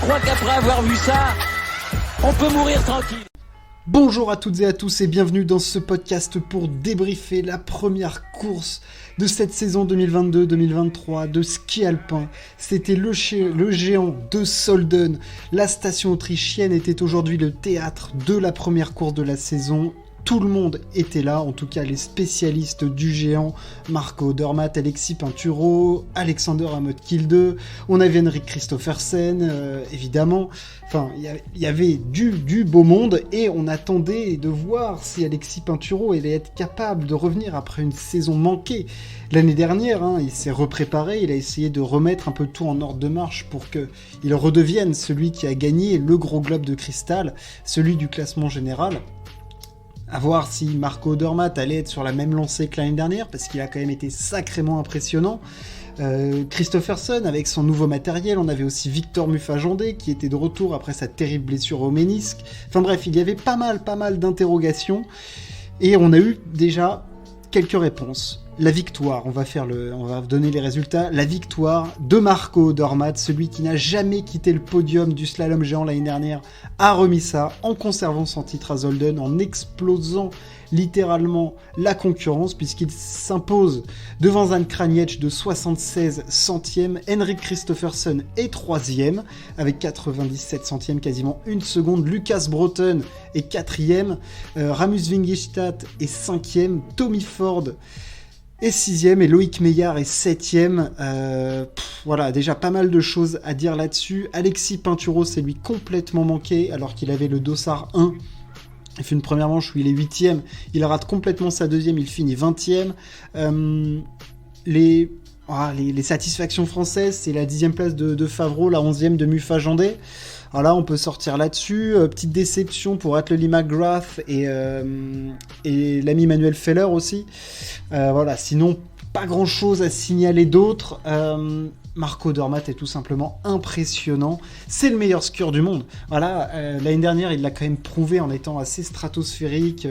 crois qu'après avoir vu ça, on peut mourir tranquille. Bonjour à toutes et à tous et bienvenue dans ce podcast pour débriefer la première course de cette saison 2022-2023 de ski alpin. C'était le géant de Solden. La station autrichienne était aujourd'hui le théâtre de la première course de la saison. Tout le monde était là, en tout cas les spécialistes du géant, Marco Odermatt, Alexis Pinturo, Alexander Amott-Kilde, on avait Henrik Kristoffersen, évidemment. Enfin, il y avait du beau monde et on attendait de voir si Alexis Pinturo allait être capable de revenir après une saison manquée. L'année dernière, il s'est repréparé, il a essayé de remettre un peu tout en ordre de marche pour qu'il redevienne celui qui a gagné le gros globe de cristal, celui du classement général. À voir si Marco Odermatt allait être sur la même lancée que l'année dernière, parce qu'il a quand même été sacrément impressionnant. Kristoffersen avec son nouveau matériel, on avait aussi Victor Mufajandé qui était de retour après sa terrible blessure au ménisque. Enfin bref, il y avait pas mal d'interrogations, et on a eu déjà quelques réponses. La victoire, on va donner les résultats. La victoire de Marco Odermatt, celui qui n'a jamais quitté le podium du slalom géant l'année dernière, a remis ça en conservant son titre à Zolden, en explosant littéralement la concurrence, puisqu'il s'impose devant Zan Kraniec de 76 centièmes. Henrik Kristoffersen est 3e, avec 97 centièmes, quasiment une seconde. Lucas Broughton est 4e. Rasmus Wingestad est 5e. Tommy Ford est 6e et Loïc Meillard est 7e. Voilà, déjà pas mal de choses à dire là-dessus. Alexis Pinturo s'est lui complètement manqué alors qu'il avait le dossard 1. Il fait une première manche où il est 8e. Il rate complètement sa deuxième, il finit 20e. Les satisfactions françaises, c'est la 10e place de Favreau, la 11e de Mufajandé. Alors là, on peut sortir là-dessus. Petite déception pour Atley McGrath et l'ami Manuel Feller aussi. Voilà, sinon, pas grand-chose à signaler d'autre. Marco Odermatt est tout simplement impressionnant. C'est le meilleur skieur du monde. Voilà, l'année dernière, il l'a quand même prouvé en étant assez stratosphérique,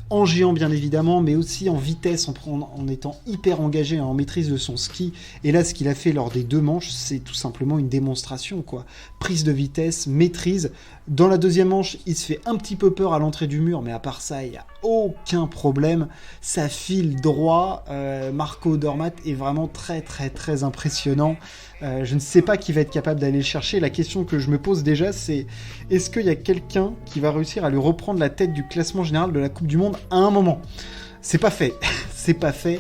en géant bien évidemment, mais aussi en vitesse, en étant hyper engagé, en maîtrise de son ski. Et là, ce qu'il a fait lors des 2 manches, c'est tout simplement une démonstration, quoi. Prise de vitesse, maîtrise. Dans la deuxième manche, il se fait un petit peu peur à l'entrée du mur, mais à part ça, il n'y a aucun problème. Ça file droit. Marco Odermatt est vraiment très impressionnant. Je ne sais pas qui va être capable d'aller le chercher. La question que je me pose déjà, c'est est-ce qu'il y a quelqu'un qui va réussir à lui reprendre la tête du classement général de la Coupe du Monde à un moment ? C'est pas fait. C'est pas fait.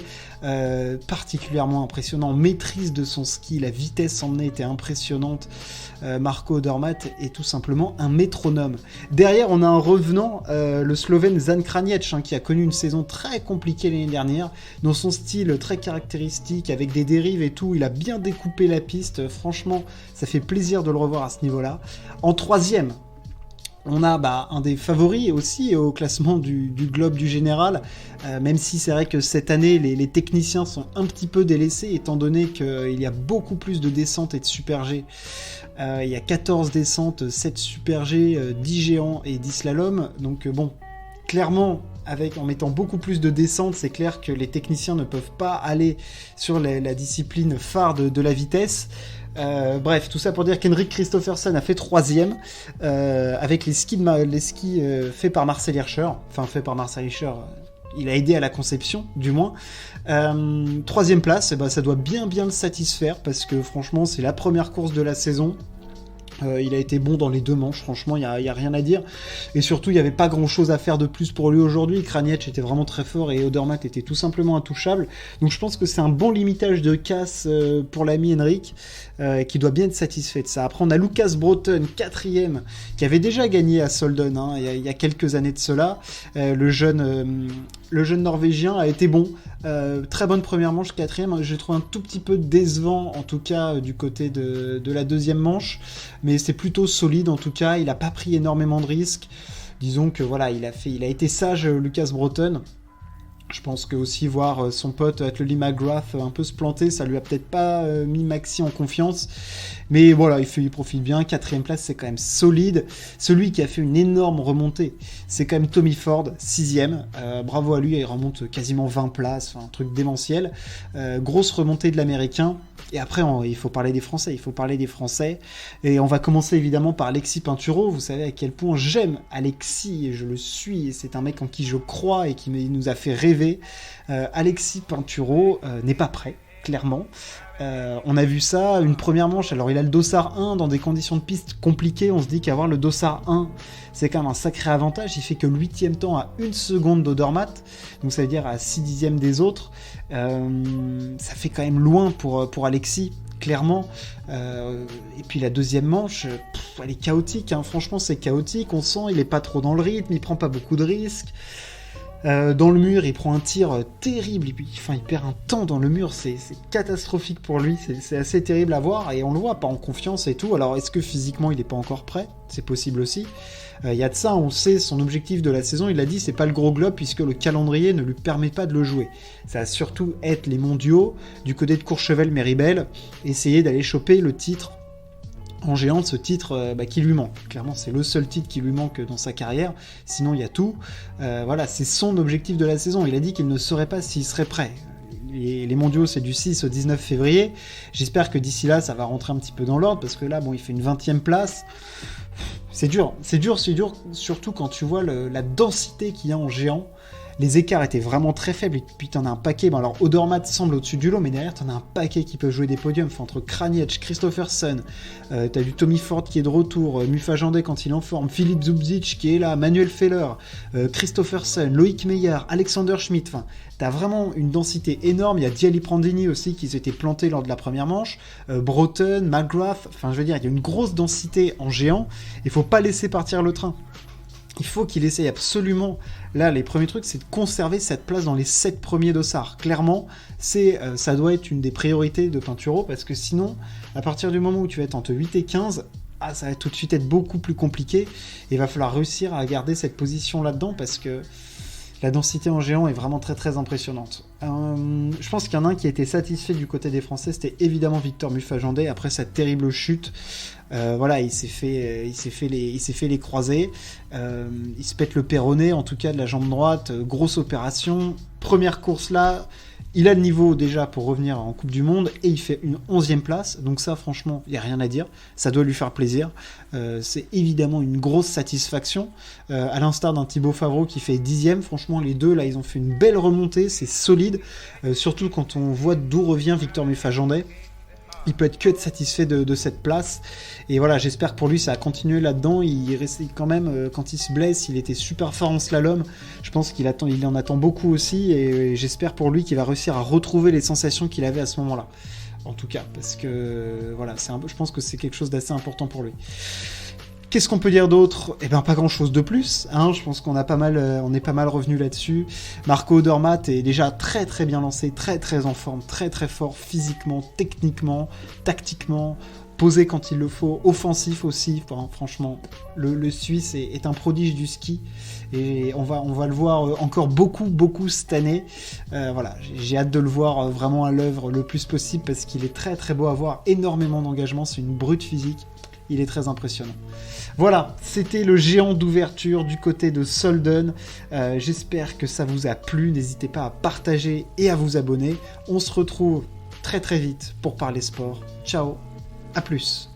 Particulièrement impressionnant, maîtrise de son ski, la vitesse emmenée était impressionnante. Marco Odermatt est tout simplement un métronome. Derrière, on a un revenant, le Slovène Zan Kraniec, qui a connu une saison très compliquée l'année dernière, dans son style très caractéristique, avec des dérives et tout. Il a bien découpé la piste, franchement, ça fait plaisir de le revoir à ce niveau-là. En 3e, on a un des favoris aussi au classement du globe du général, même si c'est vrai que cette année, les techniciens sont un petit peu délaissés, étant donné qu'il y a beaucoup plus de descentes et de super G. Il y a 14 descentes, 7 super G, 10 géants et 10 slalom. Donc clairement, en mettant beaucoup plus de descentes, c'est clair que les techniciens ne peuvent pas aller sur la discipline phare de la vitesse. Bref, tout ça pour dire qu'Henrik Kristoffersen a fait 3e avec les skis faits par Marcel Hirscher. Enfin, fait par Marcel Hirscher, il a aidé à la conception, du moins. 3e place, ça doit bien le satisfaire parce que franchement, c'est la première course de la saison. Il a été bon dans les 2 manches, franchement, il n'y a rien à dire. Et surtout, il n'y avait pas grand-chose à faire de plus pour lui aujourd'hui. Kraniec était vraiment très fort et Odermatt était tout simplement intouchable. Donc je pense que c'est un bon limitage de casse pour l'ami Henrik, qui doit bien être satisfait de ça. Après, on a Lucas Broughton, 4e, qui avait déjà gagné à Solden il y a quelques années de cela. Le jeune Norvégien a été bon. Très bonne première manche, 4e. J'ai trouvé un tout petit peu décevant, en tout cas, du côté de la 2e manche. Mais c'est plutôt solide, en tout cas. Il n'a pas pris énormément de risques. Disons que voilà, il a été sage, Lucas Broughton. Je pense que aussi voir son pote Athley McGrath un peu se planter, ça lui a peut-être pas mis Maxi en confiance. Mais voilà, il profite bien. 4ème place, c'est quand même solide. Celui qui a fait une énorme remontée, c'est quand même Tommy Ford, 6ème. Bravo à lui, il remonte quasiment 20 places, un truc démentiel. Grosse remontée de l'Américain. Et après, il faut parler des Français. Et on va commencer évidemment par Alexis Pinturo. Vous savez à quel point j'aime Alexis, et je le suis. Et c'est un mec en qui je crois et qui nous a fait rêver. Alexis Pinturo n'est pas prêt, clairement. On a vu ça, une première manche. Alors, il a le dossard 1 dans des conditions de piste compliquées. On se dit qu'avoir le dossard 1, c'est quand même un sacré avantage. Il fait que le 8ème temps à 1 seconde d'Odermatt. Donc, ça veut dire à 6 dixièmes des autres. Ça fait quand même loin pour Alexis, clairement. Et puis, la deuxième manche, elle est chaotique. Hein. Franchement, c'est chaotique. On sent il est pas trop dans le rythme. Il prend pas beaucoup de risques. Dans le mur, il prend un tir terrible, il perd un temps dans le mur, c'est catastrophique pour lui, c'est assez terrible à voir, et on le voit, pas en confiance et tout. Alors est-ce que physiquement il n'est pas encore prêt? C'est possible aussi. Il y a de ça, on sait, son objectif de la saison, il l'a dit, c'est pas le gros globe, puisque le calendrier ne lui permet pas de le jouer. Ça va surtout être les mondiaux, du côté de Courchevel-Méribel, essayer d'aller choper le titre en géant de ce titre qui lui manque. Clairement, c'est le seul titre qui lui manque dans sa carrière. Sinon, il y a tout. Voilà, c'est son objectif de la saison. Il a dit qu'il ne saurait pas s'il serait prêt. Les mondiaux, c'est du 6 au 19 février. J'espère que d'ici là, ça va rentrer un petit peu dans l'ordre, parce que là, il fait une 20e place. C'est dur, surtout quand tu vois la densité qu'il y a en géant. Les écarts étaient vraiment très faibles, et puis t'en as un paquet. Alors Odermatt semble au-dessus du lot, mais derrière t'en as un paquet qui peuvent jouer des podiums. Entre Kraniec, Christophersen, t'as du Tommy Ford qui est de retour, Mufa Jandé quand il est en forme, Philippe Zubzic qui est là, Manuel Feller, Christophersen, Loïc Meyer, Alexander Schmidt. Enfin, t'as vraiment une densité énorme. Il y a Diali Prandini aussi qui s'était planté lors de la première manche, Broughton, McGrath. Enfin, je veux dire, il y a une grosse densité en géant. Il faut pas laisser partir le train. Il faut qu'il essaye absolument. Là, les premiers trucs, c'est de conserver cette place dans les 7 premiers dossards. Clairement, ça doit être une des priorités de Pinturo, parce que sinon, à partir du moment où tu vas être entre 8 et 15, ça va tout de suite être beaucoup plus compliqué. Et il va falloir réussir à garder cette position là-dedans, parce que la densité en géant est vraiment très très impressionnante. Je pense qu'il y en a un qui a été satisfait du côté des Français, c'était évidemment Victor Mufa-Jandé, après sa terrible chute. Voilà, il s'est fait les croisés, il se pète le péroné, en tout cas de la jambe droite, grosse opération. Première course là, il a le niveau déjà pour revenir en Coupe du Monde, et il fait une 11e place, donc ça franchement, il n'y a rien à dire, ça doit lui faire plaisir. C'est évidemment une grosse satisfaction, à l'instar d'un Thibaut Favreau qui fait 10e, franchement les deux là, ils ont fait une belle remontée, c'est solide, surtout quand on voit d'où revient Victor Mufa-Jandé. Il peut être que satisfait de cette place, et voilà, j'espère que pour lui ça a continué là-dedans. Il restait quand même, quand il se blesse, il était super fort en slalom. Je pense qu'il en attend beaucoup aussi, et j'espère pour lui qu'il va réussir à retrouver les sensations qu'il avait à ce moment-là. En tout cas, parce que voilà, je pense que c'est quelque chose d'assez important pour lui. Qu'est-ce qu'on peut dire d'autre? Eh ben, pas grand-chose de plus. Hein. Je pense qu'on est pas mal revenu là-dessus. Marco Odermatt est déjà très très bien lancé, très très en forme, très très fort physiquement, techniquement, tactiquement, posé quand il le faut, offensif aussi. Enfin, franchement, le Suisse est un prodige du ski, et on va le voir encore beaucoup cette année. Voilà, j'ai hâte de le voir vraiment à l'œuvre le plus possible, parce qu'il est très très beau à voir, énormément d'engagement, c'est une brute physique. Il est très impressionnant. Voilà, c'était le géant d'ouverture du côté de Solden. J'espère que ça vous a plu. N'hésitez pas à partager et à vous abonner. On se retrouve très très vite pour parler sport. Ciao, à plus.